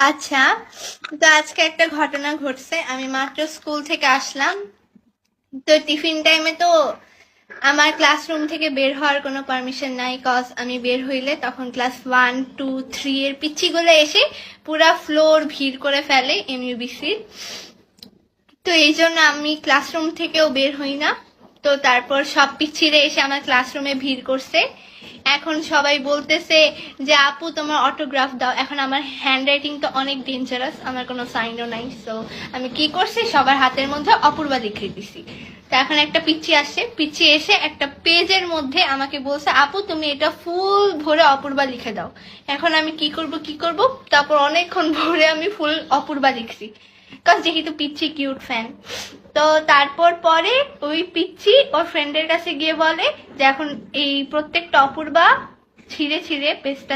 আচ্ছা, তো আজকে একটা ঘটনা ঘটছে। আমি মাত্র স্কুল থেকে আসলাম। তো টিফিন টাইমে তো আমার ক্লাসরুম থেকে বের হওয়ার কোনো পারমিশন নাই, কজ আমি বের হইলে তখন ক্লাস 1, 2, 3 এর পিচ্চিগুলো এসে পুরা ফ্লোর ভিড় করে ফেলে এমইউবিসির। তো এই জন্য আমি ক্লাসরুম থেকেও বের হই না। তো তারপর সব পিচ্ছিরে এসে আমার ক্লাসরুমে ভিড় করছে। এখন সবাই বলতেছে যে আপু তোমার অটোগ্রাফ দাও। এখন আমার হ্যান্ড রাইটিং তো অনেক ডেঞ্জারাস, আমার কোনো সাইনও নাই। সো আমি কি করছি, সবার হাতের মধ্যে অপূর্বা লিখে দিছি। তো এখন একটা পিচ্ছি আসছে, পিচ্ছি এসে একটা পেজের মধ্যে আমাকে বলছে আপু তুমি এটা ফুল ভরে অপূর্বা লিখে দাও। এখন আমি কি করব, তারপর অনেকক্ষণ ভরে আমি ফুল অপূর্বা লিখছি, কজ যেহেতু পিচ্ছি কিউট ফ্যান। তো তারপর পরে ওই পিচ্ছি ওর ফ্রেন্ডের কাছে গিয়ে বলে যে এখন এই প্রত্যেকটা অপূর্বা ছিঁড়ে ছিঁড়ে পেজটা